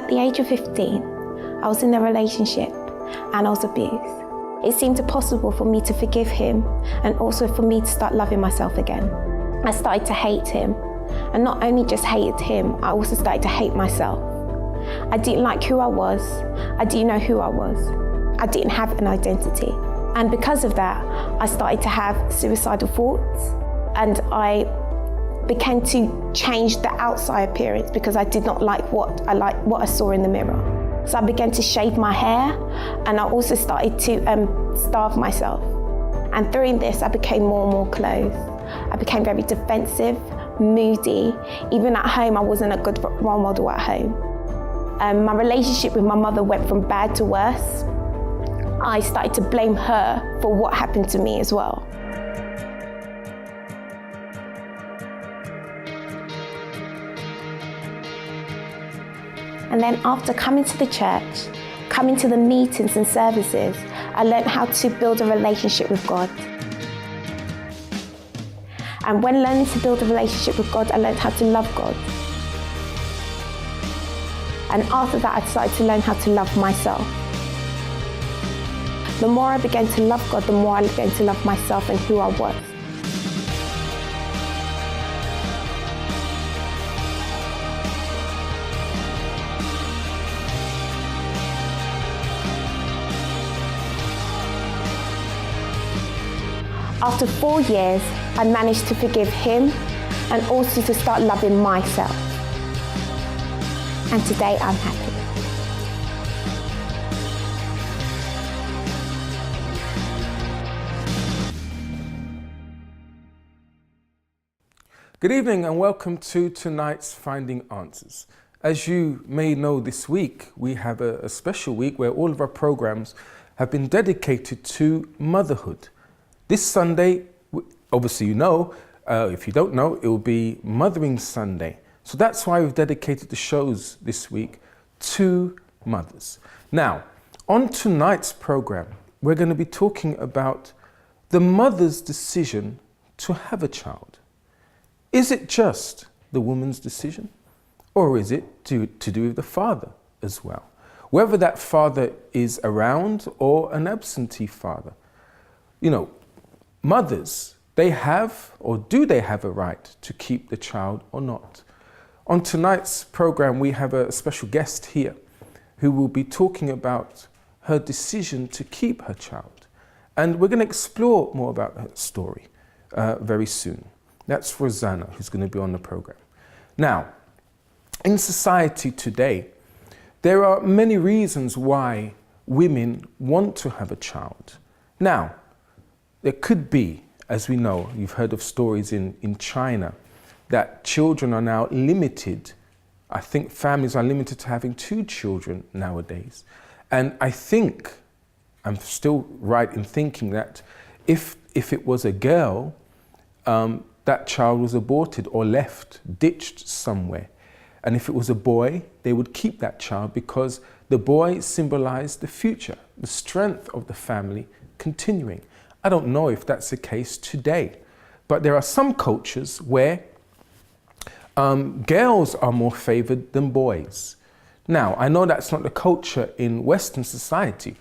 At the age of 15, I was in a relationship and I was abused. It seemed impossible for me to forgive him and also for me to start loving myself again. I started to hate him, and not only just hated him, I also started to hate myself. I didn't like who I was, I didn't know who I was, I didn't have an identity. And because of that, I started to have suicidal thoughts, and I began to change the outside appearance because I did not like what I saw in the mirror. So I began to shave my hair, and I also started to starve myself. And through this, I became more and more closed. I became very defensive, moody. Even at home, I wasn't a good role model at home. My relationship with my mother went from bad to worse. I started to blame her for what happened to me as well. And then after coming to the church, coming to the meetings and services, I learned how to build a relationship with God. And when learning to build a relationship with God, I learned how to love God. And after that, I started to learn how to love myself. The more I began to love God, the more I began to love myself and who I was. After 4 years, I managed to forgive him and also to start loving myself. And today I'm happy. Good evening and welcome to tonight's Finding Answers. As you may know, this week we have a special week where all of our programs have been dedicated to motherhood. This Sunday, obviously you know, if you don't know, it will be Mothering Sunday. So that's why we've dedicated the shows this week to mothers. Now, on tonight's program, we're going to be talking about the mother's decision to have a child. Is it just the woman's decision, or is it to do with the father as well? Whether that father is around or an absentee father. You know, mothers, they have, or do they have a right to keep the child or not? On tonight's program, we have a special guest here who will be talking about her decision to keep her child. And we're going to explore more about her story very soon. That's Rosana, who's going to be on the program. Now, in society today, there are many reasons why women want to have a child. Now, there could be, as we know, you've heard of stories in China, that children are now limited. I think families are limited to having 2 children nowadays. And I think, I'm still right in thinking that if it was a girl, that child was aborted or left, ditched somewhere. And if it was a boy, they would keep that child because the boy symbolized the future, the strength of the family continuing. I don't know if that's the case today, but there are some cultures where girls are more favored than boys. Now, I know that's not the culture in Western society,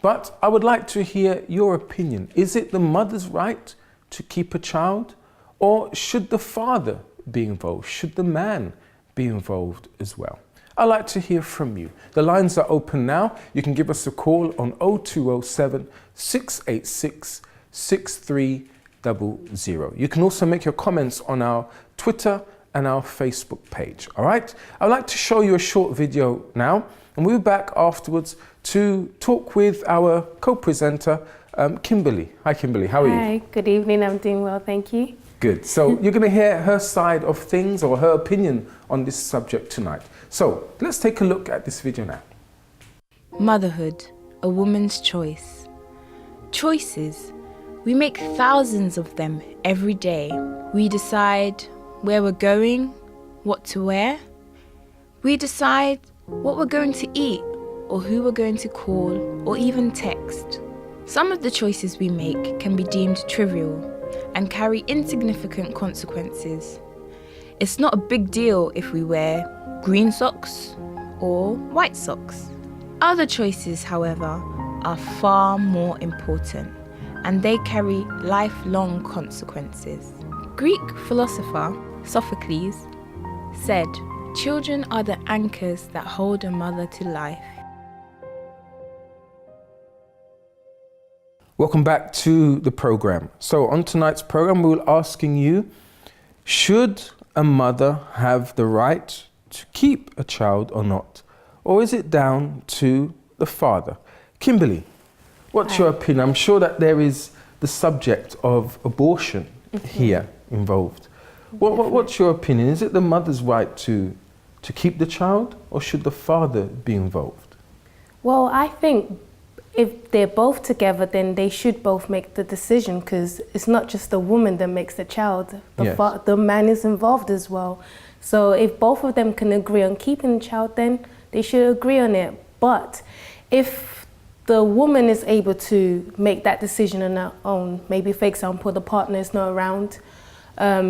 but I would like to hear your opinion. Is it the mother's right to keep a child, or should the father be involved? Should the man be involved as well? I'd like to hear from you. The lines are open now. You can give us a call on 0207 686 6300. You can also make your comments on our Twitter and our Facebook page. All right? I'd like to show you a short video now, and we'll be back afterwards to talk with our co-presenter, Kimberly. Hi, Kimberly. How are you? Hi. Good evening. I'm doing well, thank you. Good. So you're going to hear her side of things, or her opinion on this subject tonight. So let's take a look at this video now. Motherhood, a woman's choice. Choices. We make thousands of them every day. We decide where we're going, what to wear. We decide what we're going to eat, or who we're going to call, or even text. Some of the choices we make can be deemed trivial and carry insignificant consequences. It's not a big deal if we wear green socks or white socks. Other choices, however, are far more important, and they carry lifelong consequences. Greek philosopher Sophocles said, "Children are the anchors that hold a mother to life." Welcome back to the program. So on tonight's program, we're asking you, should a mother have the right to keep a child or not? Or is it down to the father? Kimberly, what's your opinion? I'm sure that there is the subject of abortion here involved. What's your opinion? Is it the mother's right to keep the child, or should the father be involved? Well, I think if they're both together, then they should both make the decision, because it's not just the woman that makes the child. The man is involved as well. So if both of them can agree on keeping the child, then they should agree on it. But if the woman is able to make that decision on her own, maybe for example, the partner is not around,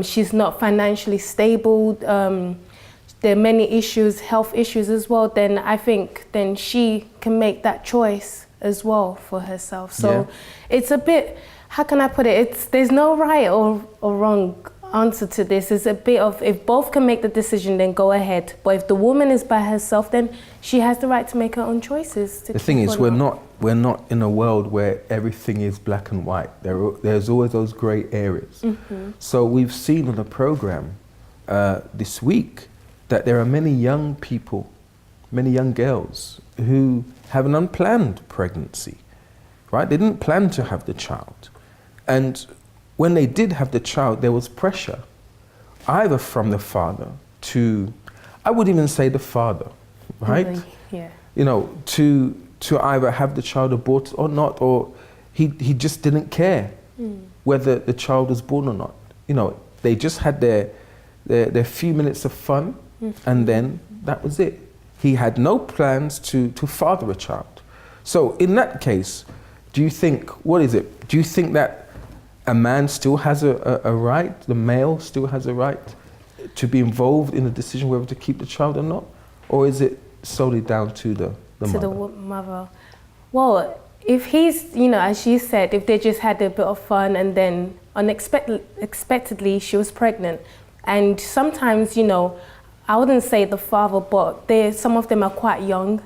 she's not financially stable, there are many issues, health issues as well, then I think then she can make that choice as well for herself. So it's a bit, how can I put it? There's no right or wrong answer to this. It's a bit of, if both can make the decision, then go ahead. But if the woman is by herself, then she has the right to make her own choices. The thing is, we're not in a world where everything is black and white. There's always those grey areas. So we've seen on the program this week that there are many young people, many young girls who have an unplanned pregnancy, right? They didn't plan to have the child. And when they did have the child, there was pressure, either from the father to, I would even say the father, right? Yeah. You know, to either have the child aborted or not, or he just didn't care whether the child was born or not. You know, they just had their few minutes of fun, and then that was it. He had no plans to father a child. So in that case, do you think, what is it? Do you think that a man still has a right, the male still has a right to be involved in the decision whether to keep the child or not? Or is it solely down to the mother? To the mother. Well, if he's, you know, as you said, if they just had a bit of fun and then unexpectedly she was pregnant. And sometimes, you know, I wouldn't say the father, but some of them are quite young.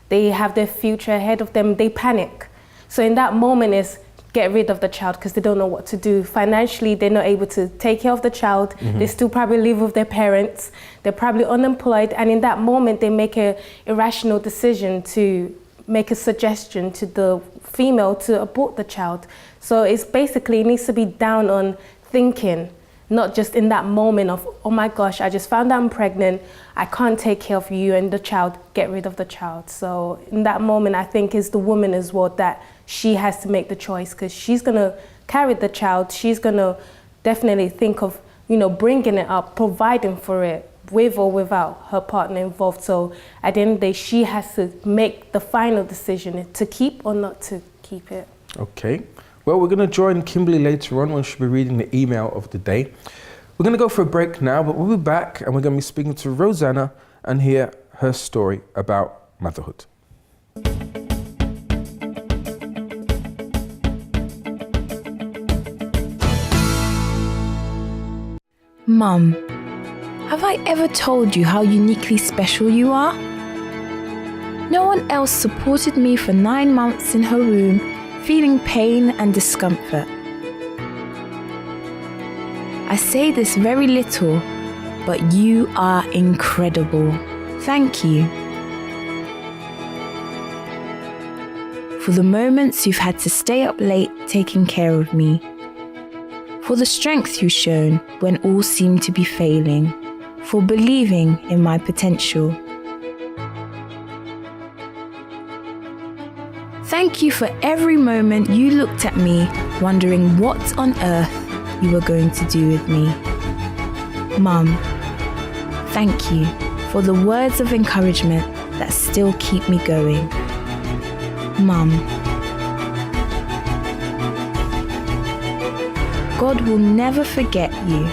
They have their future ahead of them. They panic. So in that moment is get rid of the child because they don't know what to do. Financially, they're not able to take care of the child. They still probably live with their parents. They're probably unemployed. And in that moment, they make an irrational decision to make a suggestion to the female to abort the child. So it's basically, it needs to be down on thinking, not just in that moment of, oh my gosh, I just found out I'm pregnant, I can't take care of you and the child, get rid of the child. So in that moment, I think it's the woman as well that she has to make the choice because she's gonna carry the child, she's gonna definitely think of, you know, bringing it up, providing for it with or without her partner involved. So at the end of the day, she has to make the final decision to keep or not to keep it. Okay. Well, we're going to join Kimberly later on when she'll be reading the email of the day. We're going to go for a break now, but we'll be back and we're going to be speaking to Rosana and hear her story about motherhood. Mum, have I ever told you how uniquely special you are? No one else supported me for 9 months in her room, feeling pain and discomfort. I say this very little, but you are incredible. Thank you. For the moments you've had to stay up late taking care of me. For the strength you've shown when all seemed to be failing. For believing in my potential. Thank you for every moment you looked at me wondering what on earth you were going to do with me. Mum, thank you for the words of encouragement that still keep me going. Mum, God will never forget you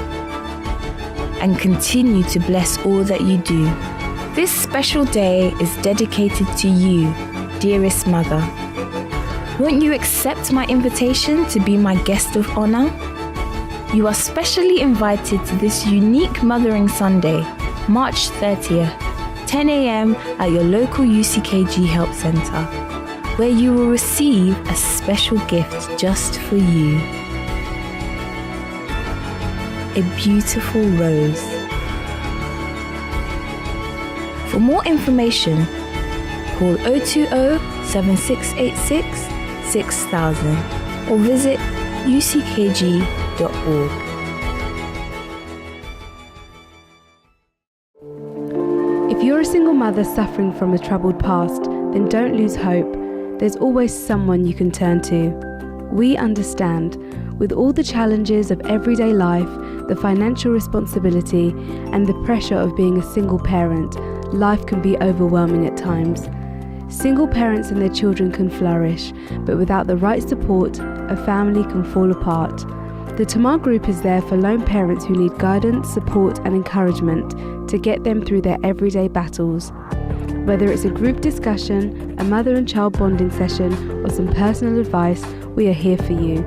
and continue to bless all that you do. This special day is dedicated to you, dearest mother. Won't you accept my invitation to be my guest of honor? You are specially invited to this unique Mothering Sunday, March 30th, 10 a.m. at your local UCKG Help Centre, where you will receive a special gift just for you. A beautiful rose. For more information, call 020-7686-6000 or visit uckg.org. If you're a single mother suffering from a troubled past, then don't lose hope. There's always someone you can turn to. We understand. With all the challenges of everyday life, the financial responsibility, and the pressure of being a single parent, life can be overwhelming at times. Single parents and their children can flourish, but without the right support, a family can fall apart. The Tamar Group is there for lone parents who need guidance, support, and encouragement to get them through their everyday battles. Whether it's a group discussion, a mother and child bonding session, or some personal advice, we are here for you.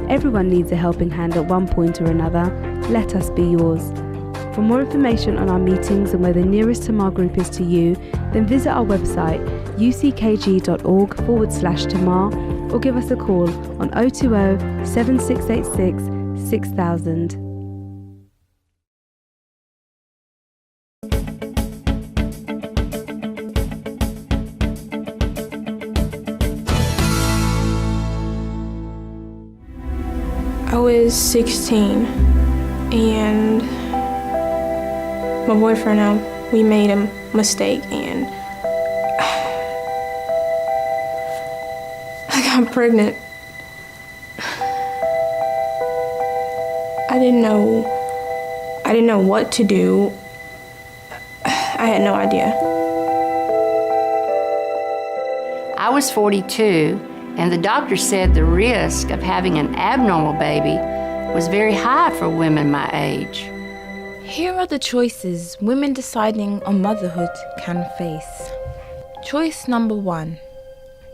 Everyone needs a helping hand at one point or another. Let us be yours. For more information on our meetings and where the nearest Tamar Group is to you, then visit our website uckg.org/Tamar or give us a call on 020 7686 6000. I was 16 and my boyfriend and I, we made a mistake and I got pregnant. I didn't know what to do. I had no idea. I was 42, and the doctor said the risk of having an abnormal baby was very high for women my age. Here are the choices women deciding on motherhood can face. Choice number 1,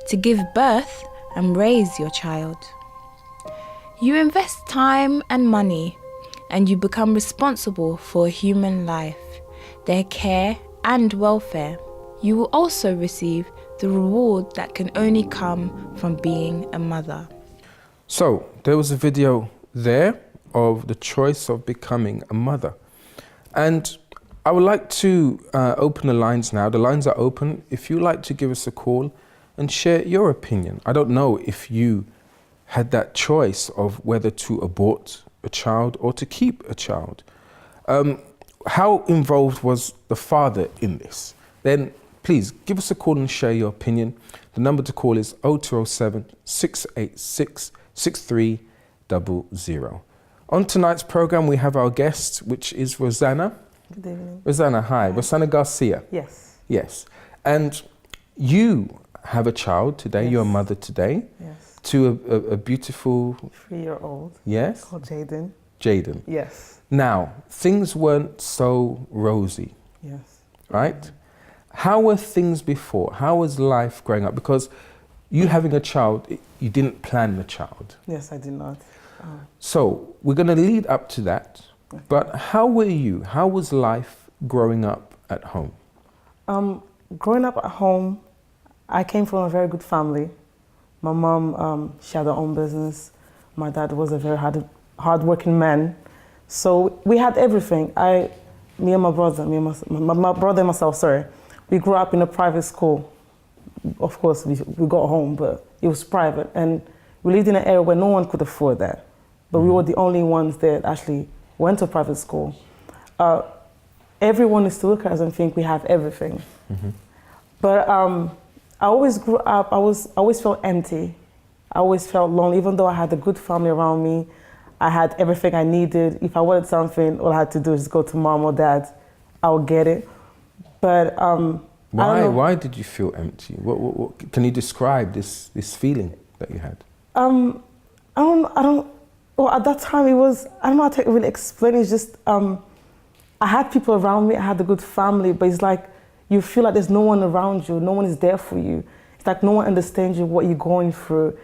to give birth and raise your child. You invest time and money, and you become responsible for a human life, their care and welfare. You will also receive the reward that can only come from being a mother. So, there was a video there of the choice of becoming a mother. And I would like to open the lines now. The lines are open. If you'd like to give us a call and share your opinion. I don't know if you had that choice of whether to abort a child or to keep a child. How involved was the father in this? Then please give us a call and share your opinion. The number to call is 0207 686 6300. On tonight's program, we have our guest, which is Rosana. Good evening. Rosana, hi. Rosana Garcia. Yes. Yes. And you have a child today. Yes. You're a mother today. Yes. To a beautiful... 3-year-old. Yes. Called Jaden. Jaden. Yes. Now, things weren't so rosy, Yes. right? How were things before? How was life growing up? Because you having a child, you didn't plan the child. Yes, I did not. So we're going to lead up to that. Okay. But how were you? How was life growing up at home? Growing up at home, I came from a very good family. My mom, she had her own business. My dad was a very hard-working man. So we had everything. Me and my brother, my brother and myself, sorry. We grew up in a private school. Of course, we got home, but it was private. And we lived in an area where no one could afford that. But we were the only ones that actually went to private school. Everyone used to look at us and think we have everything. Mm-hmm. But I always grew up, I always felt empty. I always felt lonely, even though I had a good family around me. I had everything I needed. If I wanted something, all I had to do is go to mom or dad. I would get it. But Why did you feel empty? What can you describe this feeling that you had? Well, at that time it was, I don't know how to really explain it. It's just, I had people around me, I had a good family, but it's like you feel like there's no one around you, no one is there for you. It's like no one understands you, what you're going through.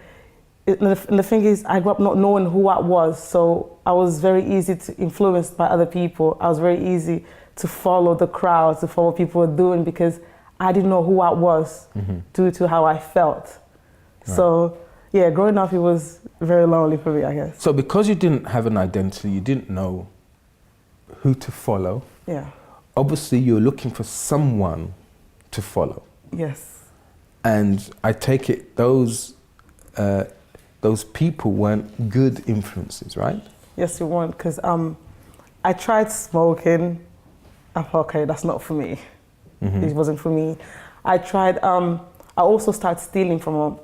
And the thing is, I grew up not knowing who I was, so I was very easy to influence by other people. I was very easy to follow the crowd, to follow what people were doing, because I didn't know who I was due to how I felt. Right. So yeah, growing up, it was very lonely for me, I guess. So because you didn't have an identity, you didn't know who to follow. Yeah. Obviously, you're looking for someone to follow. Yes. And I take it those people weren't good influences, right? Yes, they weren't, because I tried smoking. I thought, okay, that's not for me. It wasn't for me. I tried. I also started stealing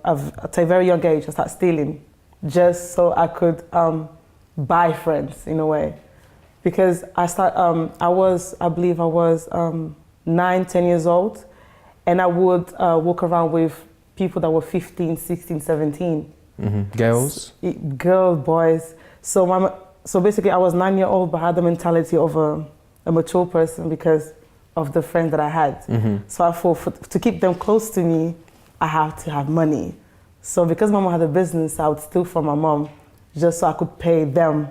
at a very young age. I started stealing just so I could buy friends in a way, because I believe I was 9, 10 years old, and I would walk around with people that were 15, 16, 17. Girls? Girls, boys. So basically I was 9 years old, but I had the mentality of a mature person because of the friends that I had. So I thought to keep them close to me, I have to have money. So because my mom had a business, I would steal from my mom just so I could pay them.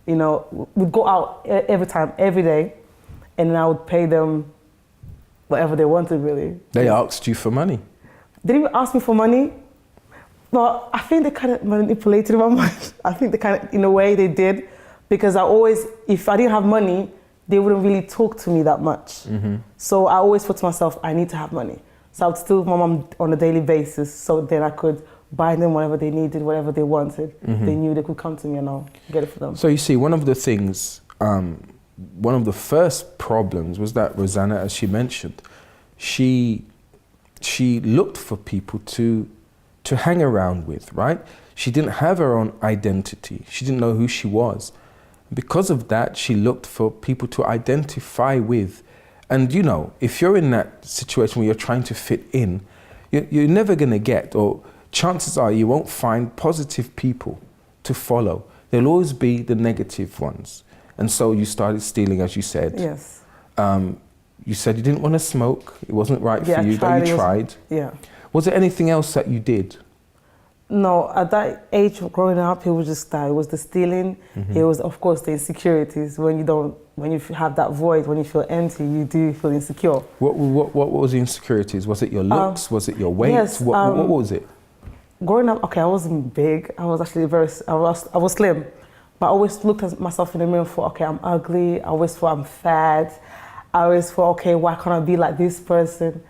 You know, we'd go out every day, and then I would pay them whatever they wanted, really. They asked you for money? They didn't even ask me for money. Well, I think they kind of manipulated my mind. I think they kind of, in a way, they did, because if I didn't have money, they wouldn't really talk to me that much. So I always thought to myself, I need to have money. So I would steal my mom on a daily basis, so then I could buy them whatever they needed, whatever they wanted. They knew they could come to me and I'll get it for them. So you see, one of the things, one of the first problems was that Rosana, as she mentioned, she looked for people to hang around with, right? She didn't have her own identity. She didn't know who she was. Because of that, she looked for people to identify with. And you know, if you're in that situation where you're trying to fit in, you're never going to get, or chances are you won't find positive people to follow. There'll always be the negative ones. And so you started stealing, as you said. Yes. You said you didn't want to smoke. It wasn't right for you, but you tried. Yeah. Was there anything else that you did? No, at that age of growing up, it was just that. It was the stealing. It was, of course, the insecurities. When you have that void, when you feel empty, you do feel insecure. What was the insecurities? Was it your looks? Was it your weight? Yes, what was it? Growing up, okay, I wasn't big. I was actually I was slim. But I always looked at myself in the mirror and thought, okay, I'm ugly. I always thought I'm fat. I always thought, okay, why can't I be like this person?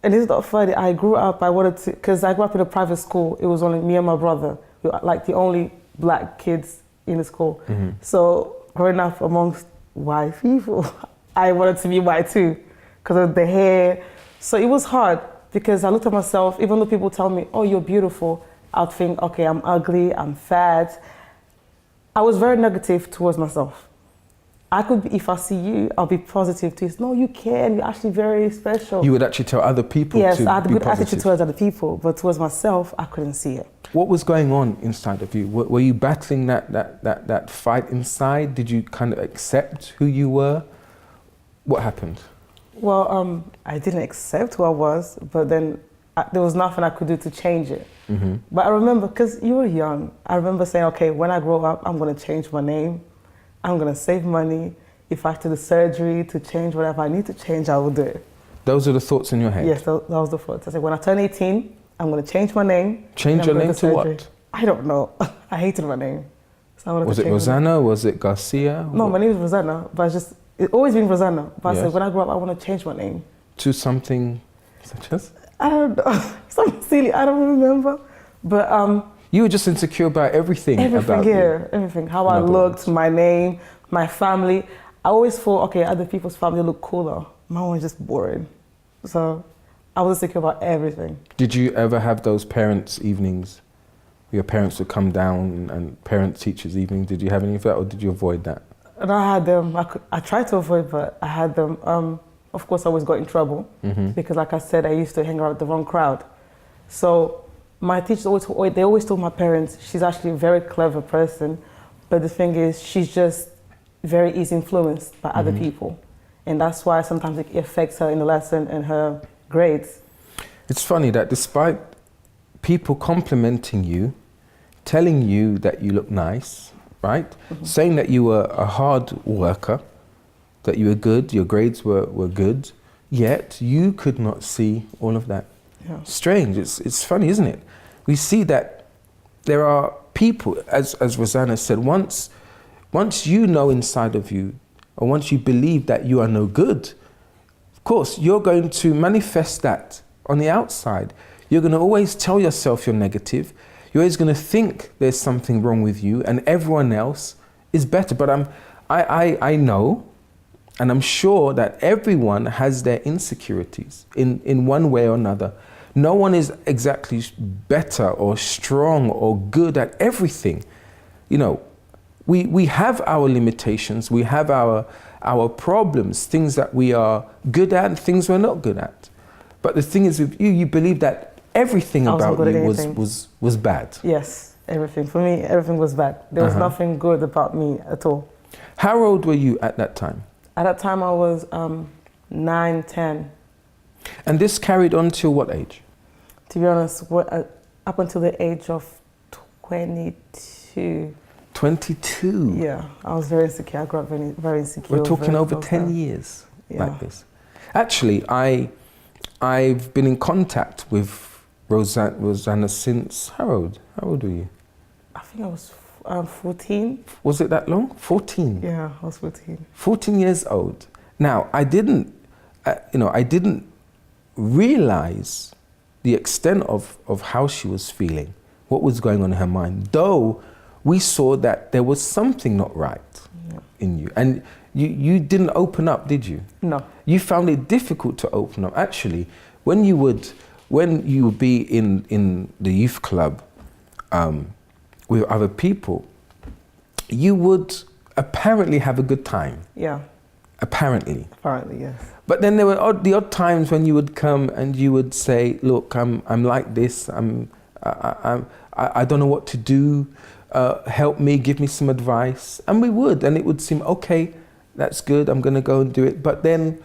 And it's not funny. I grew up, because I grew up in a private school. It was only me and my brother. We were like the only black kids in the school. So growing up amongst white people, I wanted to be white too, because of the hair. So it was hard, because I looked at myself, even though people tell me, oh, you're beautiful, I'd think, okay, I'm ugly, I'm fat. I was very negative towards myself. I could be, if I see you, I'll be positive to you. No, you can. You're actually very special. You would actually tell other people yes, to I had a be good positive. attitude towards other people, but towards myself, I couldn't see it. What was going on inside of you? Were you battling that fight inside? Did you kind of accept who you were? What happened? Well, I didn't accept who I was, but then there was nothing I could do to change it. But I remember, because you were young, I remember saying, okay, when I grow up, I'm going to change my name. I'm going to save money. If I have to do surgery to change whatever I need to change, I will do it. Those are the thoughts in your head? Yes, that was the thoughts. I said, when I turn 18, I'm going to change my name. Change your name to what? I don't know. I hated my name. So was it Rosana? Was it Garcia? No, my name is Rosana, but it's always been Rosana. But yes. I said, when I grow up, I want to change my name. To something such as? I don't know. Something silly. I don't remember. But you were just insecure about everything. Everything, yeah, everything. How I looked, my name, my family. I always thought, okay, other people's family look cooler. Mine was just boring. So I was insecure about everything. Did you ever have those parents' evenings? Your parents would come down and parent-teachers' evenings. Did you have any of that, or did you avoid that? And I had them. I tried to avoid, but I had them. Of course, I always got in trouble because, like I said, I used to hang out with the wrong crowd. So my teachers always told my parents, she's actually a very clever person, but the thing is, she's just very easy influenced by other people. And that's why sometimes it affects her in the lesson and her grades. It's funny that despite people complimenting you, telling you that you look nice, right? Saying that you were a hard worker, that you were good, your grades were good, yet you could not see all of that. Yeah. Strange, it's funny, isn't it? We see that there are people, as Rosana said, once you know inside of you, or once you believe that you are no good, of course, you're going to manifest that on the outside. You're going to always tell yourself you're negative. You're always going to think there's something wrong with you and everyone else is better. But I know, and I'm sure that everyone has their insecurities in one way or another. No one is exactly better or strong or good at everything. You know, we have our limitations, we have our problems, things that we are good at and things we're not good at. But the thing is with you, you believe that everything about you was bad. Yes, everything. For me, everything was bad. There was nothing good about me at all. How old were you at that time? At that time I was 9, 10. And this carried on till what age? To be honest, up until the age of 22. 22? Yeah, I was very insecure. I grew up very insecure. We're talking over 10 years like this. Actually, I've been in contact with Rosana since, how old were you? I think I was 14. Was it that long? 14? Yeah, I was 14. 14 years old. Now, I didn't realize the extent of how she was feeling, what was going on in her mind, though we saw that there was something not right in you. And you didn't open up, did you? No. You found it difficult to open up. Actually, when you would be in the youth club with other people, you would apparently have a good time. Yeah. Apparently. Apparently, yes. But then there were the odd times when you would come and you would say, "Look, I'm like this. I don't know what to do. Help me, give me some advice." And we would, and it would seem, okay, that's good. I'm going to go and do it. But then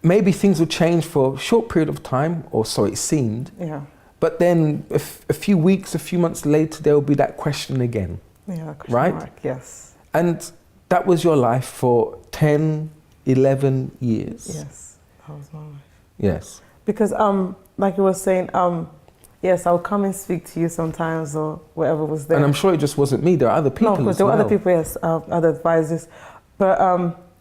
maybe things would change for a short period of time, or so it seemed. Yeah. But then a few weeks, a few months later, there will be that question again. Yeah, question right? mark, yes. And that was your life for 10, 11 years. Yes, that was my life. Yes. Because like you were saying, yes, I'll come and speak to you sometimes or whatever was there. And I'm sure it just wasn't me, there are other people. No, because there were other people, yes, other advisors. But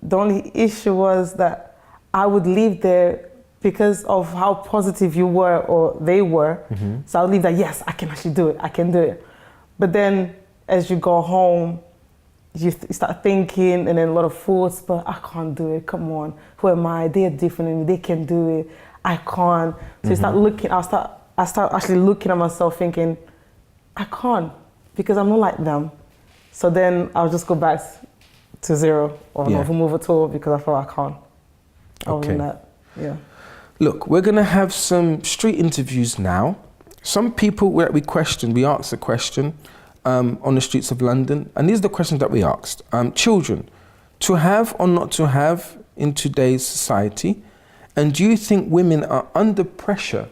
the only issue was that I would leave there because of how positive you were or they were. So I'll leave that, yes, I can actually do it, I can do it. But then as you go home, you start thinking and then a lot of thoughts, but I can't do it, come on, who am I? They're different than me, they can do it, I can't. So you start looking, I start actually looking at myself thinking, I can't, because I'm not like them. So then I'll just go back to zero or not move at all because I thought I can't. Other than that, yeah. Look, we're gonna have some street interviews now. Some people we questioned, we asked a question on the streets of London, and these are the questions that we asked. Children, to have or not to have in today's society, and do you think women are under pressure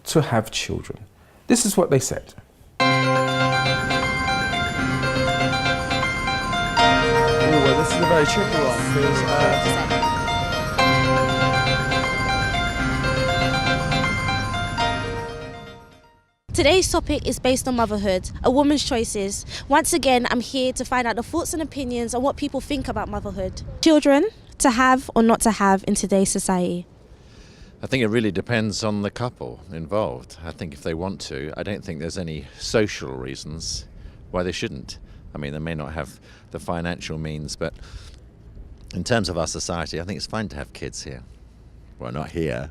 to have children? This is what they said. Oh, well, this is a very tricky one because Today's topic is based on motherhood, a woman's choices. Once again, I'm here to find out the thoughts and opinions on what people think about motherhood. Children, to have or not to have in today's society? I think it really depends on the couple involved. I think if they want to, I don't think there's any social reasons why they shouldn't. I mean, they may not have the financial means, but in terms of our society, I think it's fine to have kids here. Well, not here.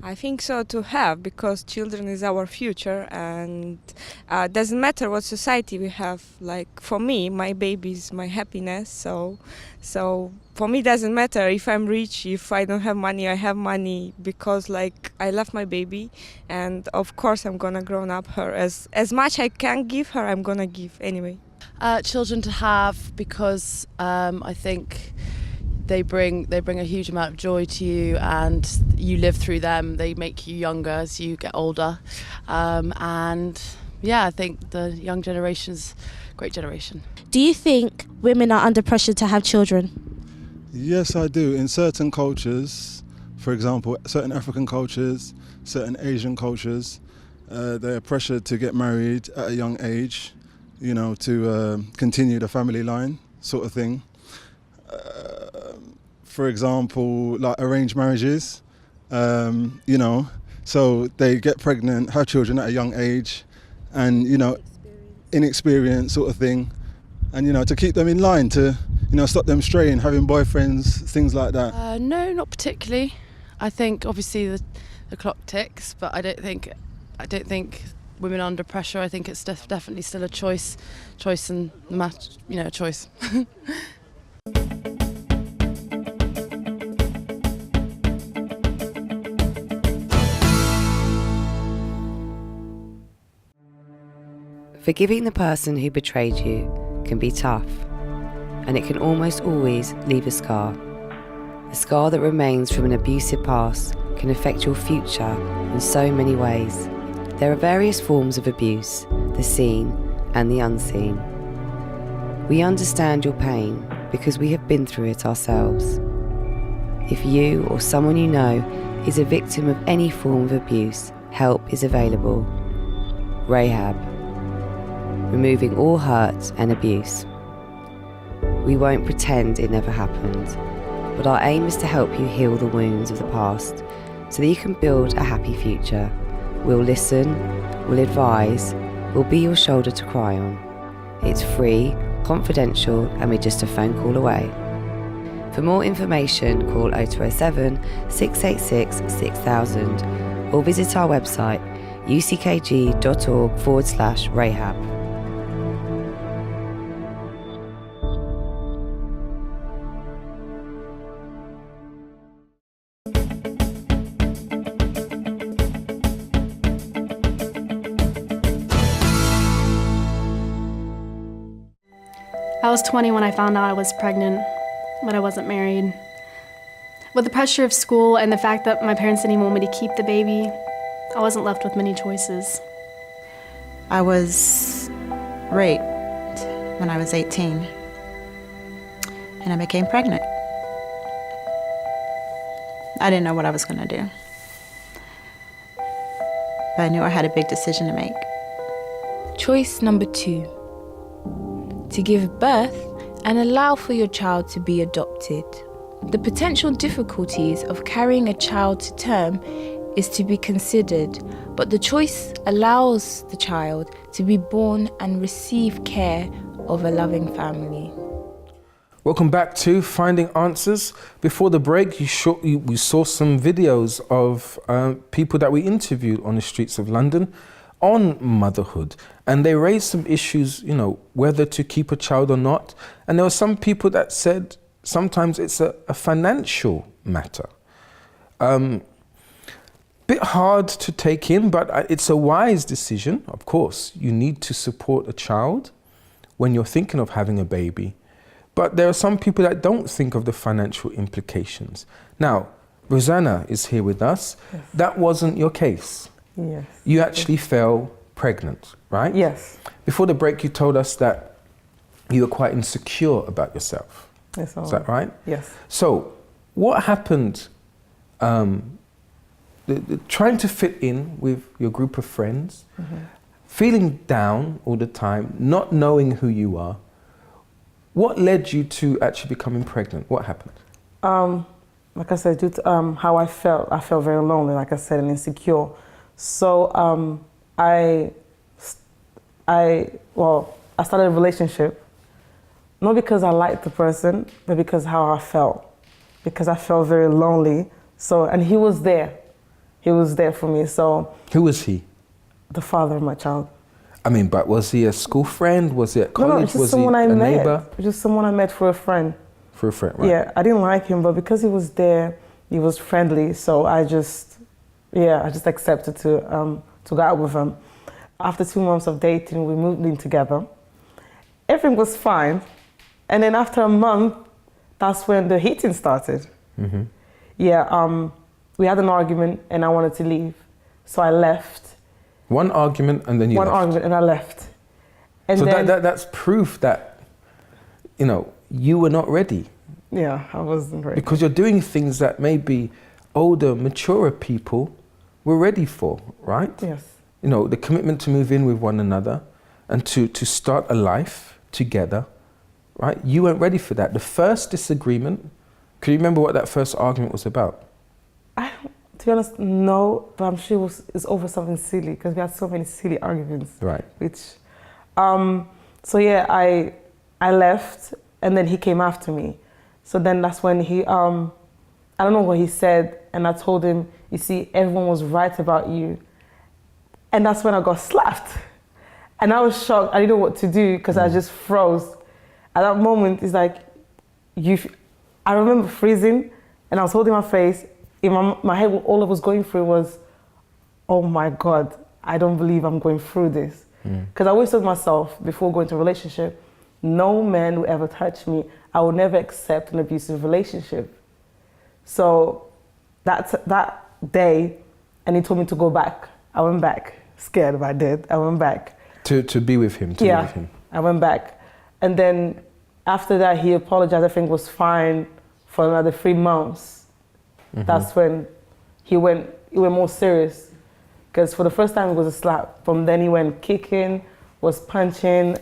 I think so to have, because children is our future, and doesn't matter what society we have. Like for me, my baby is my happiness. So for me, doesn't matter if I'm rich, if I don't have money, I have money, because like I love my baby, and of course I'm gonna grow up her as much I can give her. I'm gonna give anyway. Children to have, because I think they bring a huge amount of joy to you, and you live through them. They make you younger as you get older, and yeah, I think the young generation's a great generation. Do you think women are under pressure to have children? Yes, I do. In certain cultures, for example, certain African cultures, certain Asian cultures, they are pressured to get married at a young age, you know, to continue the family line, sort of thing. For example, like arranged marriages, you know, so they get pregnant, have children at a young age, and, you know, inexperienced sort of thing, and, you know, to keep them in line, to, you know, stop them straying, having boyfriends, things like that. No, not particularly. I think obviously the clock ticks, but I don't think women are under pressure. I think it's definitely still a choice and match, you know, a choice. Forgiving the person who betrayed you can be tough, and it can almost always leave a scar. A scar that remains from an abusive past can affect your future in so many ways. There are various forms of abuse, the seen and the unseen. We understand your pain because we have been through it ourselves. If you or someone you know is a victim of any form of abuse, help is available. Rehab, removing all hurt and abuse. We won't pretend it never happened, but our aim is to help you heal the wounds of the past so that you can build a happy future. We'll listen, we'll advise, we'll be your shoulder to cry on. It's free, confidential, and we're just a phone call away. For more information, call 0207 686 6000 or visit our website uckg.org/rehab. I was 20 when I found out I was pregnant, but I wasn't married. With the pressure of school and the fact that my parents didn't even want me to keep the baby, I wasn't left with many choices. I was raped when I was 18, and I became pregnant. I didn't know what I was going to do, but I knew I had a big decision to make. Choice number 2. To give birth and allow for your child to be adopted. The potential difficulties of carrying a child to term is to be considered, but the choice allows the child to be born and receive care of a loving family. Welcome back to Finding Answers. Before the break, we saw some videos of people that we interviewed on the streets of London on motherhood, and they raised some issues, you know, whether to keep a child or not. And there were some people that said sometimes it's a financial matter. Bit hard to take in, but it's a wise decision. Of course, you need to support a child when you're thinking of having a baby. But there are some people that don't think of the financial implications. Now, Rosana is here with us. Yes. That wasn't your case. Yes. You actually fell pregnant, right? Yes. Before the break, you told us that you were quite insecure about yourself. Yes. Is that right? Yes. So, what happened trying to fit in with your group of friends, feeling down all the time, not knowing who you are? What led you to actually becoming pregnant? What happened? Like I said, due to how I felt very lonely, like I said, and insecure. So I started a relationship, not because I liked the person, but because how I felt. Because I felt very lonely. So, and he was there. He was there for me. So. Who was he? The father of my child. I mean, but was he a school friend? Was he at college? No, just was someone he I a met. neighbor? Just someone I met for a friend. For a friend, right? Yeah, I didn't like him, but because he was there, he was friendly. So I just accepted to go out with him. After 2 months of dating, we moved in together. everything was fine. And then after a month, that's when the hitting started. Mm-hmm. Yeah, we had an argument and I wanted to leave. So I left. One argument and then you One left. argument and I left. And so then, that's proof that, you know, you were not ready. Yeah, I wasn't ready. Because you're doing things that maybe older, maturer people were ready for, right? Yes. You know, the commitment to move in with one another and to start a life together, right? You weren't ready for that. The first disagreement, can you remember what that first argument was about? To be honest, no, but I'm sure it's over something silly because we had so many silly arguments. Right. Which, so yeah, I left and then he came after me. So then that's when he, I don't know what he said, and I told him, you see, everyone was right about you. And that's when I got slapped. And I was shocked, I didn't know what to do because I just froze. At that moment, it's like, I remember freezing and I was holding my face. In my head, all I was going through was, oh my God, I don't believe I'm going through this. Because I always told myself before going to a relationship, no man will ever touch me. I will never accept an abusive relationship. So that day, and he told me to go back. I went back, scared, but I did. I went back. To be with him, to be with him. I went back. And then after that, he apologized. Everything was fine for another 3 months. Mm-hmm. That's when he went more serious. Because for the first time, it was a slap. From then, he went kicking, was punching.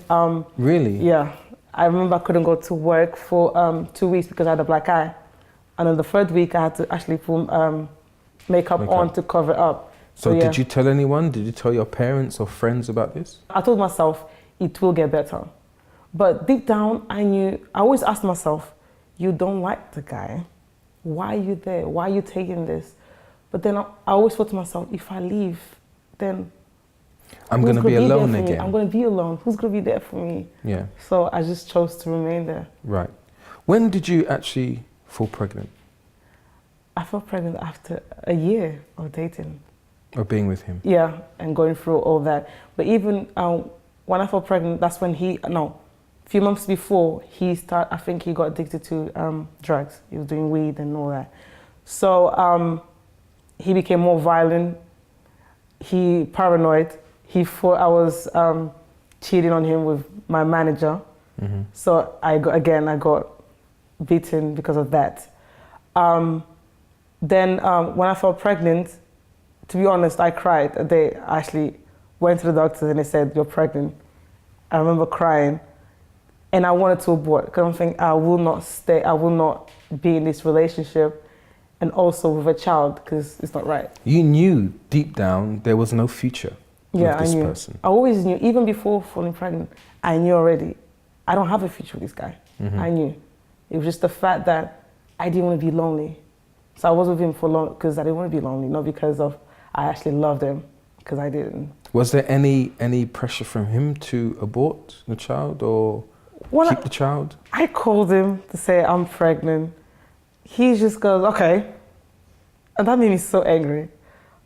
Really? Yeah. I remember I couldn't go to work for 2 weeks because I had a black eye. And on the third week, I had to actually put makeup on to cover it up. So yeah. Did you tell anyone? Did you tell your parents or friends about this? I told myself it will get better. But deep down, I always asked myself, you don't like the guy. Why are you there? Why are you taking this? But then I always thought to myself, if I leave, then I'm going to be alone again. I'm going to be alone. Who's going to be there for me? Yeah. So I just chose to remain there. Right. When did you actually fall pregnant? I fell pregnant after a year of dating. Or being with him? Yeah, and going through all that. But even when I fell pregnant, that's when a few months before, I think he got addicted to drugs. He was doing weed and all that. So he became more violent. He paranoid. He thought I was cheating on him with my manager. Mm-hmm. So I got beaten because of that. Then when I fell pregnant, to be honest, I cried. They actually went to the doctors and they said, you're pregnant. I remember crying. And I wanted to abort because I'm thinking, I will not stay, I will not be in this relationship and also with a child because it's not right. You knew deep down there was no future with this person. I always knew, even before falling pregnant, I knew already, I don't have a future with this guy. Mm-hmm. I knew. It was just the fact that I didn't want to be lonely. So I was with him for long because I didn't want to be lonely, not because of I actually loved him, because I didn't. Was there any pressure from him to abort the child or keep the child? I called him to say I'm pregnant. He just goes, okay. And that made me so angry.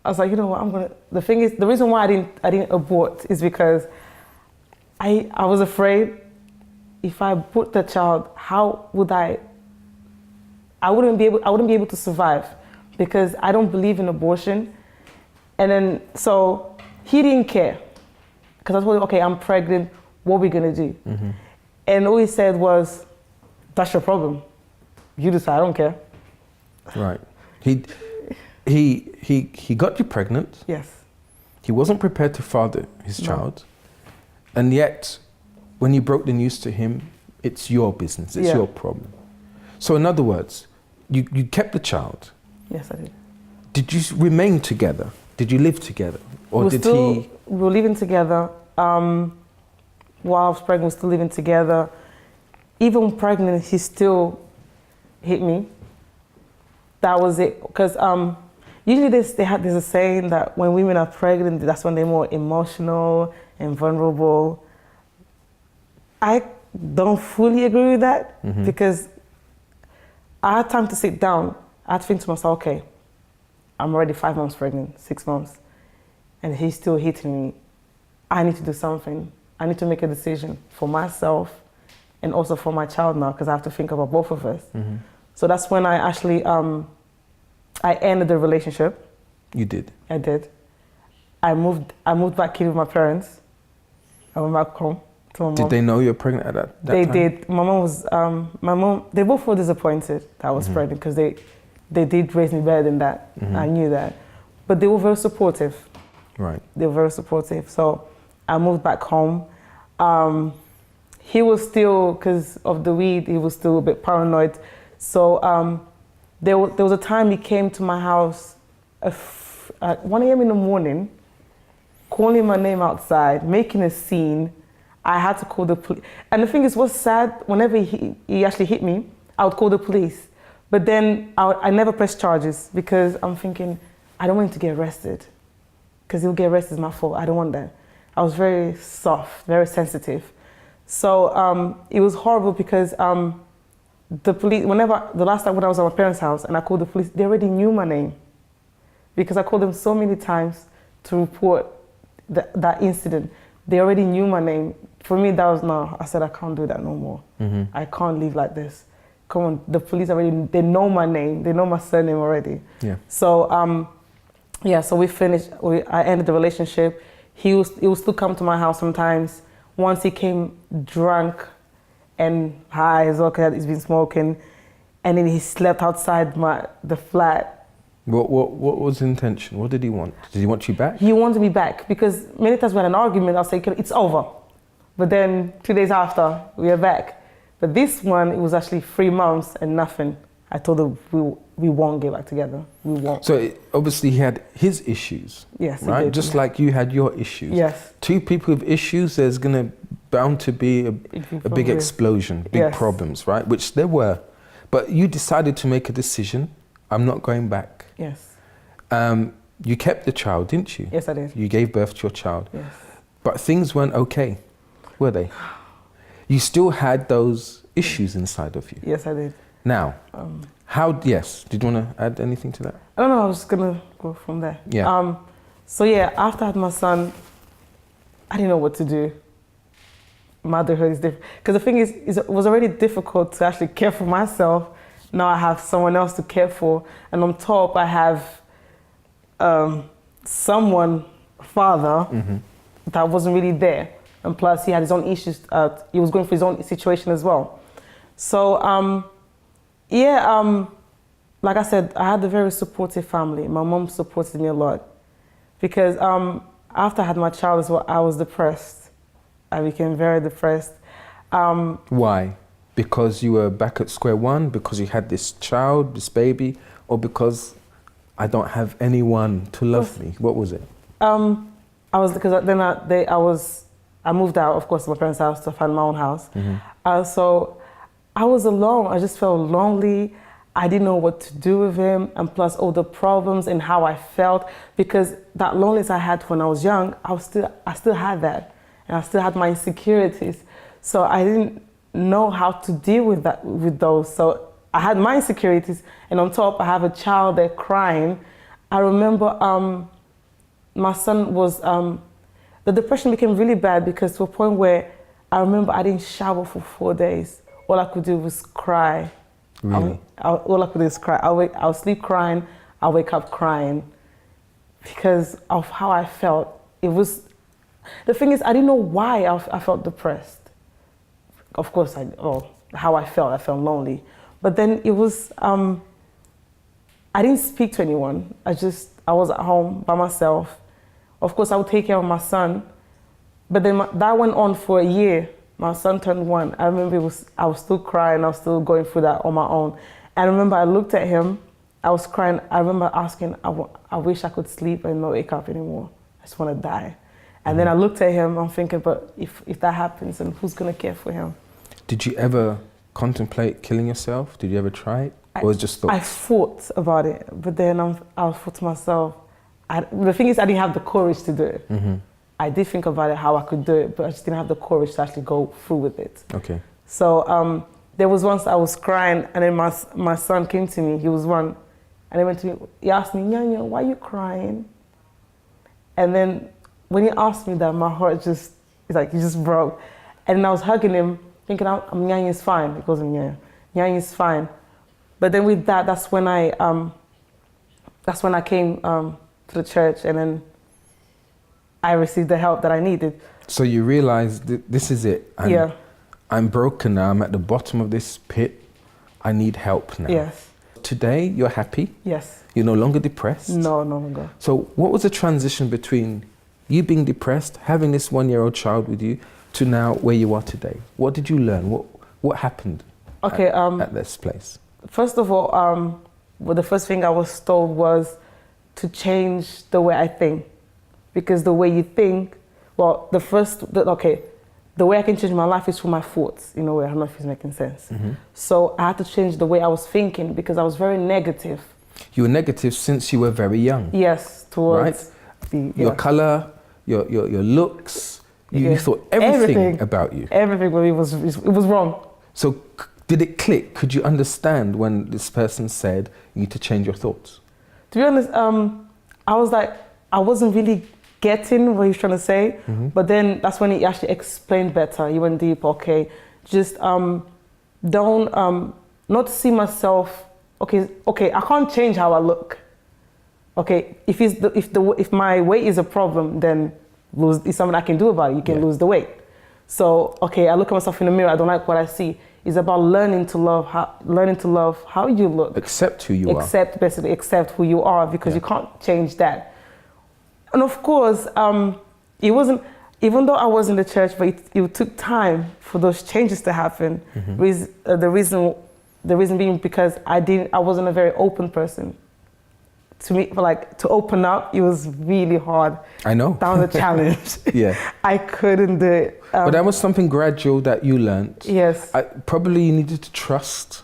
I was like, you know what, the thing is, the reason why I didn't abort is because I was afraid if I abort the child, how would I wouldn't be able to survive because I don't believe in abortion. And then, so he didn't care because I told him, okay, I'm pregnant, what are we gonna do? Mm-hmm. And all he said was, that's your problem. You decide, I don't care. Right. He got you pregnant. Yes. He wasn't prepared to father his child. And yet, when you broke the news to him, it's your business, it's your problem. So in other words, you kept the child. Yes, I did. Did you remain together? Did you live together? Or we were living together. While I was pregnant, we were still living together. Even pregnant, he still hit me. That was it. Because usually there's a saying that when women are pregnant, that's when they're more emotional and vulnerable. I don't fully agree with that because I had time to sit down. I had to think to myself, okay, I'm already 5 months pregnant, 6 months, and he's still hitting me. I need to do something. I need to make a decision for myself and also for my child now, because I have to think about both of us. Mm-hmm. So that's when I actually, I ended the relationship. You did? I did. I moved back in with my parents. I went back home to my mom. Did they know you're pregnant at that They time? did. My mom, they both were disappointed that I was pregnant, because they did raise me better than that. I knew that. But they were very supportive. Right. They were very supportive. So I moved back home. He was still, because of the weed, he was still a bit paranoid. So there was a time he came to my house at 1 a.m. in the morning, calling my name outside, making a scene. I had to call the police. And the thing is, what's sad, whenever he actually hit me, I would call the police. But then I never pressed charges, because I'm thinking, I don't want him to get arrested. Because he'll get arrested, it's my fault. I don't want that. I was very soft, very sensitive. So it was horrible, because the police, the last time when I was at my parents' house and I called the police, they already knew my name. Because I called them so many times to report that incident. They already knew my name. For me, that was no. I said, I can't do that no more. I can't live like this. Come on, the police already, they know my name. They know my surname already. Yeah. So, so we finished. I ended the relationship. He would still come to my house sometimes. Once he came drunk and high as well, because he's been smoking. And then he slept outside the flat. What was the intention? What did he want? Did he want you back? He wanted me back, because many times we had an argument, I'll say, it's over. But then 2 days after, we are back. But this one, it was actually 3 months and nothing. I told him we won't get back together. We won't. So obviously he had his issues. Yes, he right? did, Just yeah. like you had your issues. Yes. 2 people with issues, there's bound to be a big explosion, big Yes. problems, right? Which there were. But you decided to make a decision. I'm not going back. Yes. You kept the child, didn't you? Yes, I did. You gave birth to your child. Yes. But things weren't okay, were they? You still had those issues inside of you. Yes, I did. Now, did you want to add anything to that? I don't know, I was just going to go from there. Yeah. After I had my son, I didn't know what to do. Motherhood is different. Because the thing is, it was already difficult to actually care for myself. Now I have someone else to care for. And on top, I have father, that wasn't really there. And plus, he had his own issues. He was going through his own situation as well. So, like I said, I had a very supportive family. My mom supported me a lot. Because after I had my child as well, I was depressed. I became very depressed. Why? Because you were back at square one? Because you had this child, this baby? Or because I don't have anyone to love me? What was it? I moved out, of course, to my parents' house to find my own house. So I was alone. I just felt lonely. I didn't know what to do with him, and plus all the problems and how I felt, because that loneliness I had when I was young, I still had that, and I still had my insecurities. So I didn't know how to deal with those. So I had my insecurities, and on top I have a child there crying. I remember my son was, the depression became really bad, because to a point where I remember I didn't shower for 4 days. All I could do was cry. Really? All I could do is cry. I'll sleep crying, I'll wake up crying, because of how I felt. The thing is, I didn't know why I felt depressed. Of course, how I felt lonely. But then it was, I didn't speak to anyone. I was at home by myself. Of course, I would take care of my son. But then that went on for a year. My son turned 1. I remember I was still crying. I was still going through that on my own. And I remember I looked at him. I was crying. I remember asking, I wish I could sleep and not wake up anymore. I just want to die. And then I looked at him. I'm thinking, but if that happens, then who's going to care for him? Did you ever contemplate killing yourself? Did you ever try it? Or was it just thoughts? I thought about it. But then I thought to myself, the thing is, I didn't have the courage to do it. I did think about it, how I could do it, but I just didn't have the courage to actually go through with it. Okay. So there was once I was crying, and then my son came to me. He was 1, and he went to me. He asked me, "Nyanya, why are you crying?" And then when he asked me that, my heart just He's like, you just broke. And I was hugging him, thinking, Nyanya is fine. He goes, Nyanya. Nyanya is fine. But then with that, that's when I came to the church, and then I received the help that I needed. So you realized this is it. I'm broken now. I'm at the bottom of this pit. I need help now. Yes. Today, you're happy. Yes. You're no longer depressed. No longer. So what was the transition between you being depressed, having this 1-year-old child with you, to now where you are today? What did you learn? What happened at this place? First of all, well, the first thing I was told was to change the way I think. Because the way you think, well, the way I can change my life is through my thoughts, in a way. I don't know if it's making sense. Mm-hmm. So I had to change the way I was thinking, because I was very negative. You were negative since you were very young. Yes, towards your color, your looks. You thought everything about you. Everything with me was wrong. So did it click? Could you understand when this person said you need to change your thoughts? To be honest, I was like, I wasn't really getting what he was trying to say, but then that's when he actually explained better. He went deep. Okay, just don't not see myself. Okay, I can't change how I look. Okay, if my weight is a problem, then it's something I can do about it. You can lose the weight. So okay, I look at myself in the mirror. I don't like what I see. It's about learning to love how you look. Accept who you are. Basically accept who you are, because you can't change that. And of course, it wasn't, even though I was in the church, but it took time for those changes to happen. The reason being because I wasn't a very open person. To me, to open up, it was really hard. I know. That was a challenge. Yeah. I couldn't do it. But that was something gradual that you learned. Yes. Probably you needed to trust.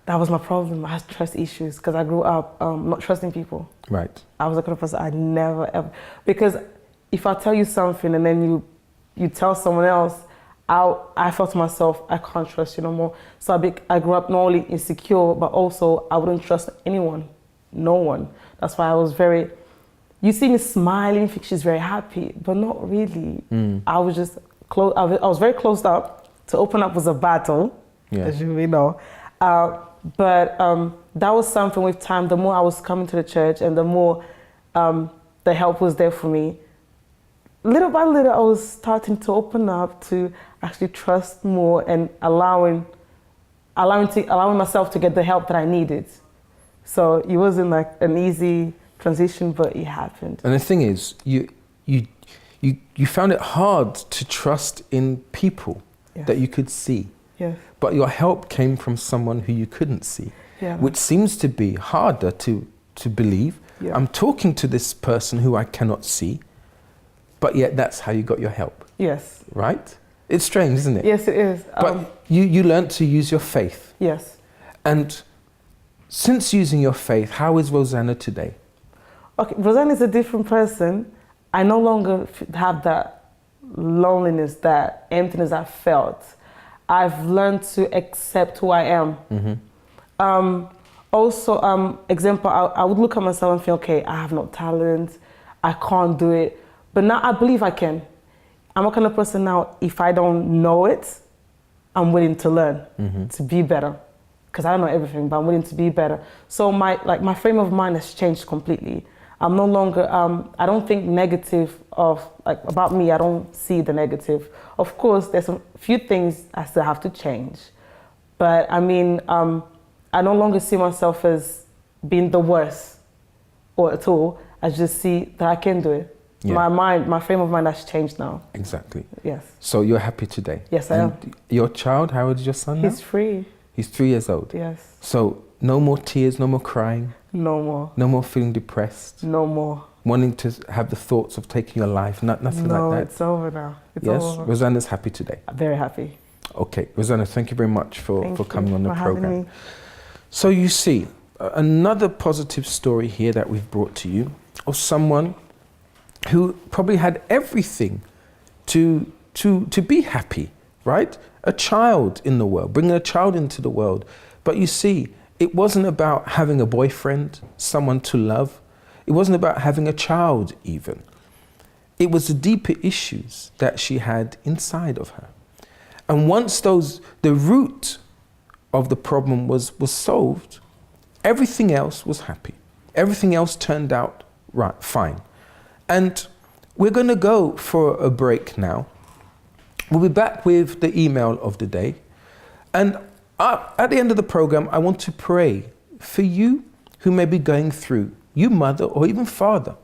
That was my problem. I had trust issues because I grew up not trusting people. Right. I was the kind of person I never ever, because if I tell you something and then you tell someone else, I felt to myself, I can't trust you no more. So I grew up not only insecure, but also I wouldn't trust anyone, no one. That's why I was you see me smiling, think she's very happy, but not really. I was just I was very closed up. To open up was a battle, as you may know. But that was something with time. The more I was coming to the church and the more the help was there for me, little by little I was starting to open up to actually trust more and allowing myself to get the help that I needed. So it wasn't like an easy transition, but it happened. And the thing is, you found it hard to trust in people that you could see. Yes. But your help came from someone who you couldn't see, which seems to be harder to believe. Yeah. I'm talking to this person who I cannot see, but yet that's how you got your help. Yes. Right? It's strange, isn't it? Yes, it is. But you learned to use your faith. Yes. And since using your faith, how is Rosana today? Okay, Rosana is a different person. I no longer have that loneliness, that emptiness I felt. I've learned to accept who I am. Example, I would look at myself and think, okay, I have no talent, I can't do it. But now I believe I can. I'm a kind of person now, if I don't know it, I'm willing to learn, to be better. Because I don't know everything, but I'm willing to be better. So my frame of mind has changed completely. I'm no longer, I don't think negative about me. I don't see the negative. Of course, there's a few things I still have to change. But I mean, I no longer see myself as being the worst or at all. I just see that I can do it. Yeah. My frame of mind has changed now. Exactly. Yes. So you're happy today? Yes, I am. Your child, how old is your son now? He's 3. He's 3 years old? Yes. So no more tears, no more crying? No more. No more feeling depressed? No more. Wanting to have the thoughts of taking your life? Nothing like that? No, it's over now. It's over. Rosana's happy today? I'm very happy. Okay, Rosana, thank you very much for coming on the program. Me. So you see, another positive story here that we've brought to you of someone who probably had everything to be happy, right? A child in the world, bringing a child into the world. But you see, it wasn't about having a boyfriend, someone to love. It wasn't about having a child even. it was the deeper issues that she had inside of her. And once the root of the problem was solved, everything else was happy. Everything else turned out right, fine. And we're going to go for a break now. We'll be back with the email of the day. And at the end of the program, I want to pray for you who may be going through, you mother or even father,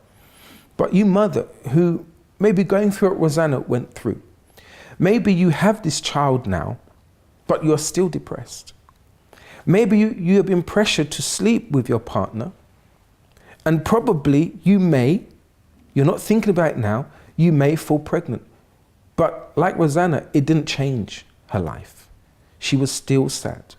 but you mother who may be going through what Rosana went through. Maybe you have this child now, but you're still depressed. Maybe you have been pressured to sleep with your partner, and probably you're not thinking about it now, you may fall pregnant. But like Rosana, it didn't change her life. She was still sad.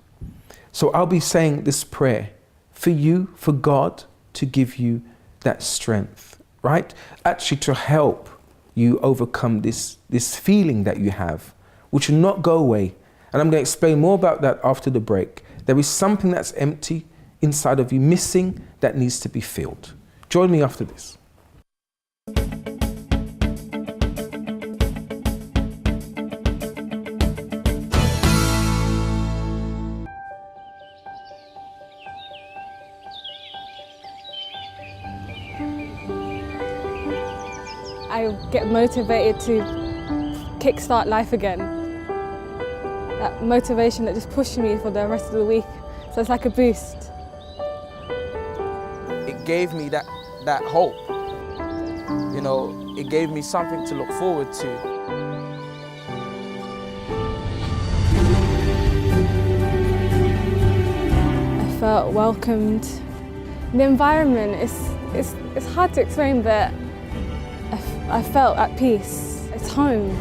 So I'll be saying this prayer for you, for God to give you that strength, right? Actually to help you overcome this feeling that you have, which will not go away. And I'm going to explain more about that after the break. There is something that's empty inside of you, missing, that needs to be filled. Join me after this. I get motivated to kickstart life again. That motivation that just pushes me for the rest of the week. So it's like a boost. It gave me that hope. You know, it gave me something to look forward to. I felt welcomed. The environment it's hard to explain, but I felt at peace. It's home.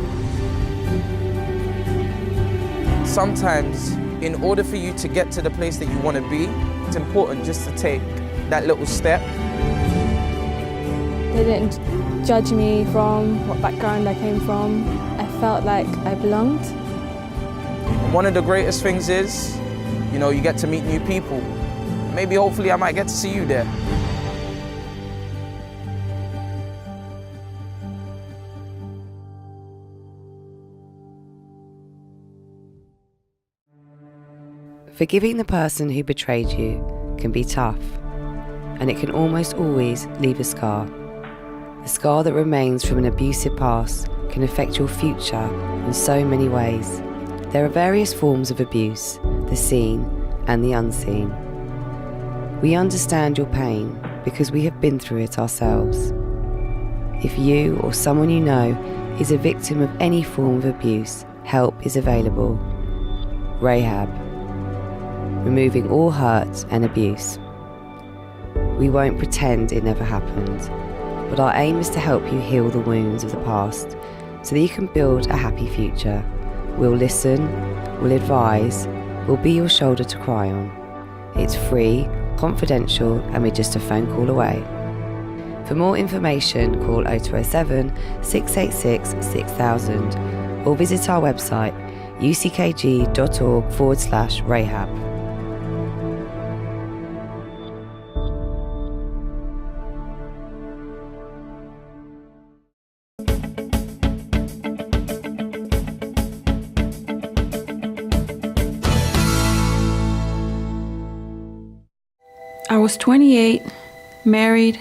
Sometimes, in order for you to get to the place that you want to be, it's important just to take that little step. They didn't judge me from what background I came from. I felt like I belonged. One of the greatest things is, you know, you get to meet new people. Maybe, hopefully, I might get to see you there. Forgiving the person who betrayed you can be tough, and it can almost always leave a scar. A scar that remains from an abusive past can affect your future in so many ways. There are various forms of abuse, the seen and the unseen. We understand your pain because we have been through it ourselves. If you or someone you know is a victim of any form of abuse, help is available. Rehab. Removing all hurt and abuse. We won't pretend it never happened, but our aim is to help you heal the wounds of the past so that you can build a happy future. We'll listen, we'll advise, we'll be your shoulder to cry on. It's free, confidential, and we're just a phone call away. For more information, call 0207 686 6000 or visit our website uckg.org/rehab. I was 28, married,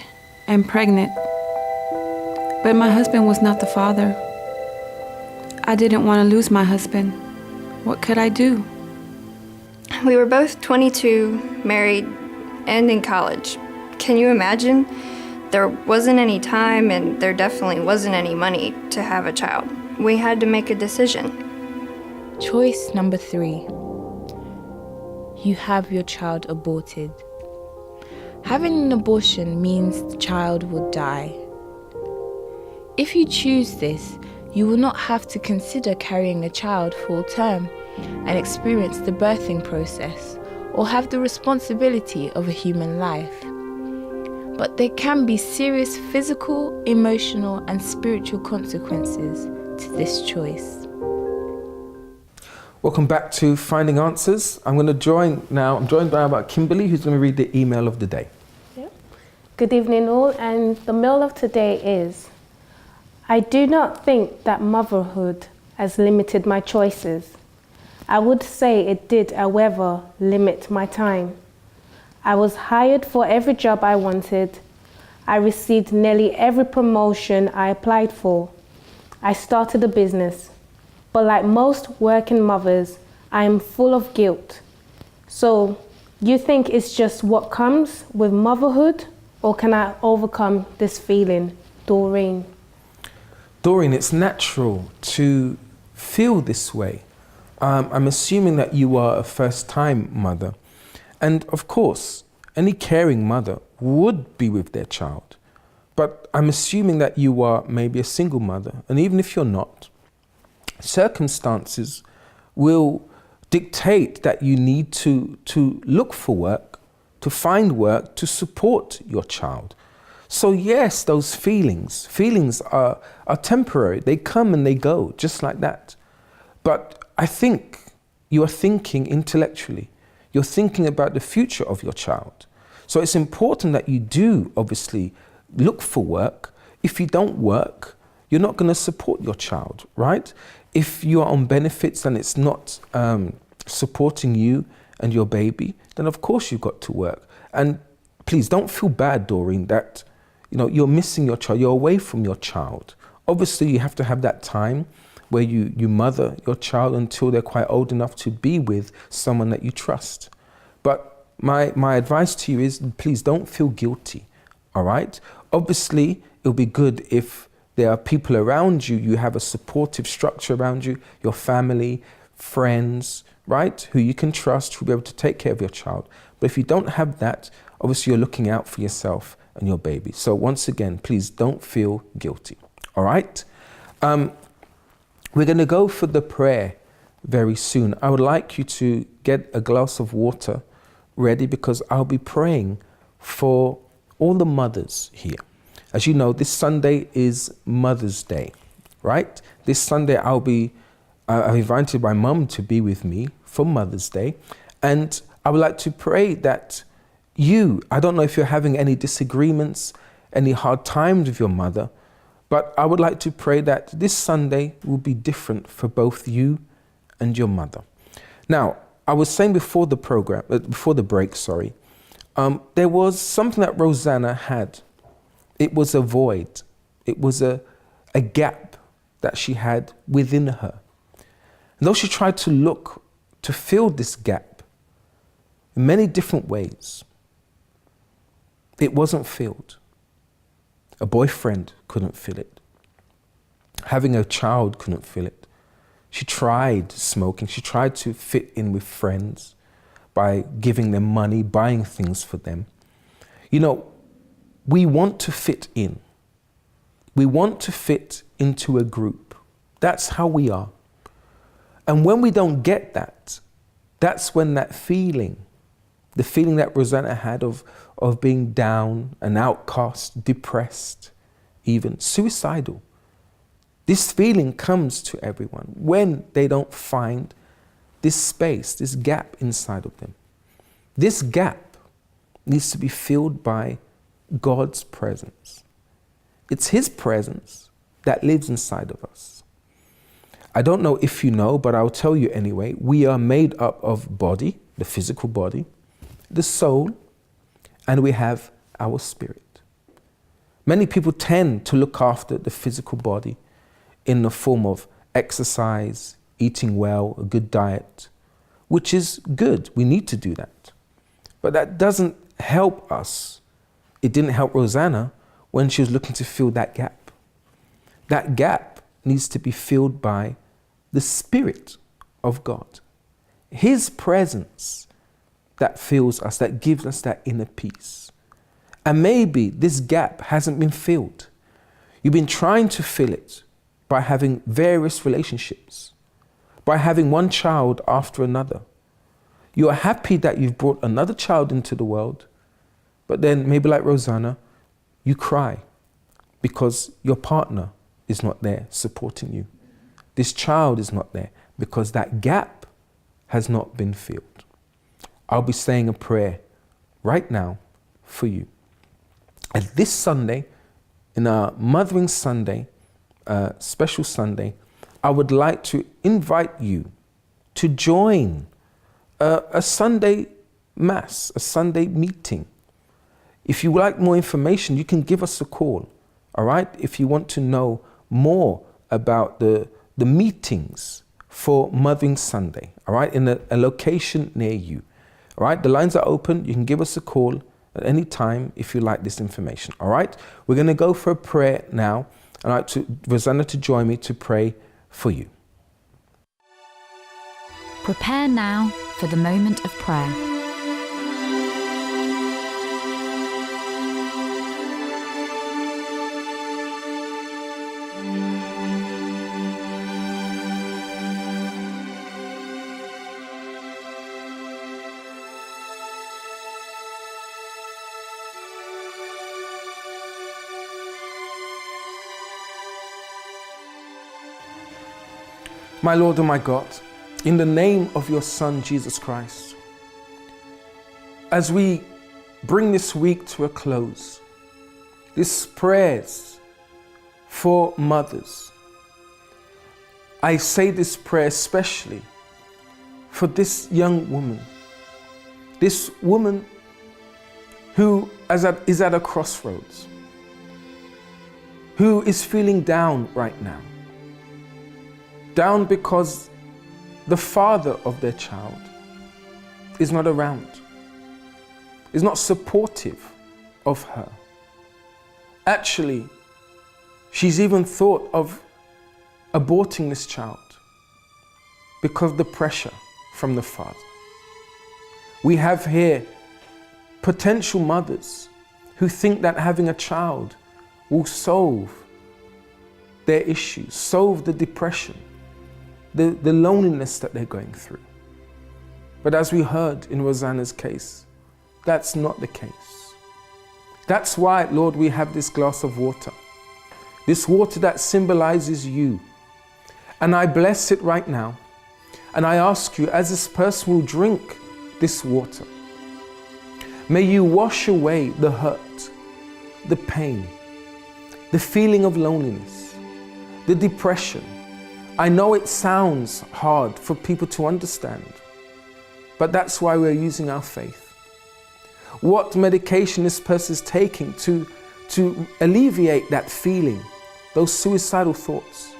and pregnant. But my husband was not the father. I didn't want to lose my husband. What could I do? We were both 22, married, and in college. Can you imagine? There wasn't any time, and there definitely wasn't any money to have a child. We had to make a decision. Choice number 3. You have your child aborted. Having an abortion means the child will die. If you choose this, you will not have to consider carrying a child full term and experience the birthing process or have the responsibility of a human life. But there can be serious physical, emotional, and spiritual consequences to this choice. Welcome back to Finding Answers. I'm joined by Kimberly, who's going to read the email of the day. Good evening all, and the mail of today is, I do not think that motherhood has limited my choices. I would say it did, however, limit my time. I was hired for every job I wanted. I received nearly every promotion I applied for. I started a business. But like most working mothers, I am full of guilt. So, you think it's just what comes with motherhood, or can I overcome this feeling, Doreen? Doreen, it's natural to feel this way. I'm assuming that you are a first-time mother. And of course, any caring mother would be with their child. But I'm assuming that you are maybe a single mother. And even if you're not, circumstances will dictate that you need to look for work, to find work, to support your child. So yes, those feelings are temporary. They come and they go, just like that. But I think you are thinking intellectually. You're thinking about the future of your child. So it's important that you do, obviously, look for work. If you don't work, you're not going to support your child, right? If you are on benefits and it's not supporting you and your baby, then of course you've got to work. And please don't feel bad, Doreen, that you're missing your child, you're away from your child. Obviously, you have to have that time where you mother your child until they're quite old enough to be with someone that you trust. But my advice to you is, please don't feel guilty, all right? Obviously, it'll be good if there are people around you, you have a supportive structure around you, your family, friends, right, who you can trust, who'll be able to take care of your child. But if you don't have that, obviously you're looking out for yourself and your baby. So once again, please don't feel guilty, all right? We're going to go for the prayer very soon. I would like you to get a glass of water ready because I'll be praying for all the mothers here. As you know, this Sunday is Mother's Day, right? This Sunday I've invited my mum to be with me for Mother's Day. And I would like to pray that I don't know if you're having any disagreements, any hard times with your mother, but I would like to pray that this Sunday will be different for both you and your mother. Now, I was saying before the break, there was something that Rosana had. It was a void. It was a gap that she had within her. And though she tried to fill this gap in many different ways, it wasn't filled. A boyfriend couldn't fill it. Having a child couldn't fill it. She tried smoking. She tried to fit in with friends by giving them money, buying things for them. We want to fit in. We want to fit into a group. That's how we are. And when we don't get that, that's when that feeling, the feeling that Rosana had of being down, an outcast, depressed, even suicidal. This feeling comes to everyone when they don't find this space, this gap inside of them. This gap needs to be filled by God's presence. It's His presence that lives inside of us. I don't know if you know, but I'll tell you anyway. We are made up of body, the physical body, the soul, and we have our spirit. Many people tend to look after the physical body in the form of exercise, eating well, a good diet, which is good. We need to do that. But that doesn't help us. It didn't help Rosana when she was looking to fill that gap. That gap needs to be filled by the Spirit of God. His presence that fills us, that gives us that inner peace. And maybe this gap hasn't been filled. You've been trying to fill it by having various relationships, by having one child after another. You are happy that you've brought another child into the world, but then maybe like Rosana, you cry because your partner is not there supporting you. This child is not there because that gap has not been filled. I'll be saying a prayer right now for you. And this Sunday, in our Mothering Sunday, special Sunday, I would like to invite you to join a Sunday Mass, a Sunday meeting. If you would like more information, you can give us a call, all right? If you want to know more about the meetings for Mothering Sunday, all right, in a location near you, all right? The lines are open. You can give us a call at any time if you like this information, all right? We're going to go for a prayer now. I'd like Rosana to join me to pray for you. Prepare now for the moment of prayer. My Lord and my God, in the name of your Son, Jesus Christ, as we bring this week to a close, these prayers for mothers, I say this prayer especially for this young woman, this woman who is at a crossroads, who is feeling down right now. Down because the father of their child is not around, is not supportive of her. Actually, she's even thought of aborting this child because of the pressure from the father. We have here potential mothers who think that having a child will solve their issues, solve the depression, the loneliness that they're going through. But as we heard in Rosana's case, that's not the case. That's why, Lord, we have this glass of water. This water that symbolizes you. And I bless it right now. And I ask you, as this person will drink this water, may you wash away the hurt, the pain, the feeling of loneliness, the depression. I know it sounds hard for people to understand, but that's why we're using our faith. What medication this person is taking to alleviate that feeling, those suicidal thoughts.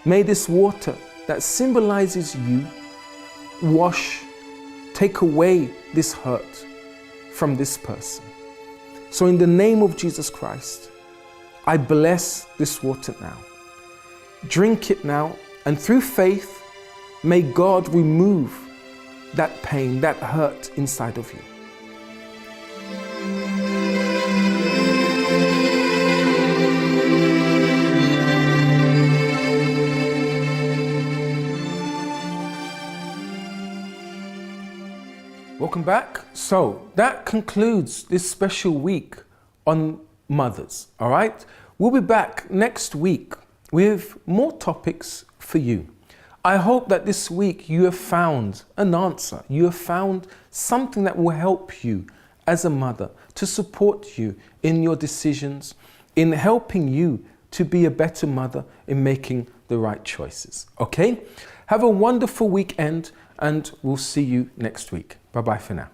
May this water that symbolizes you wash, take away this hurt from this person. So in the name of Jesus Christ, I bless this water now. Drink it now, and through faith, may God remove that pain, that hurt inside of you. Welcome back. So that concludes this special week on mothers, all right? We'll be back next week with more topics for you. I hope that this week you have found an answer. You have found something that will help you as a mother, to support you in your decisions, in helping you to be a better mother, in making the right choices. Okay? Have a wonderful weekend, and we'll see you next week. Bye-bye for now.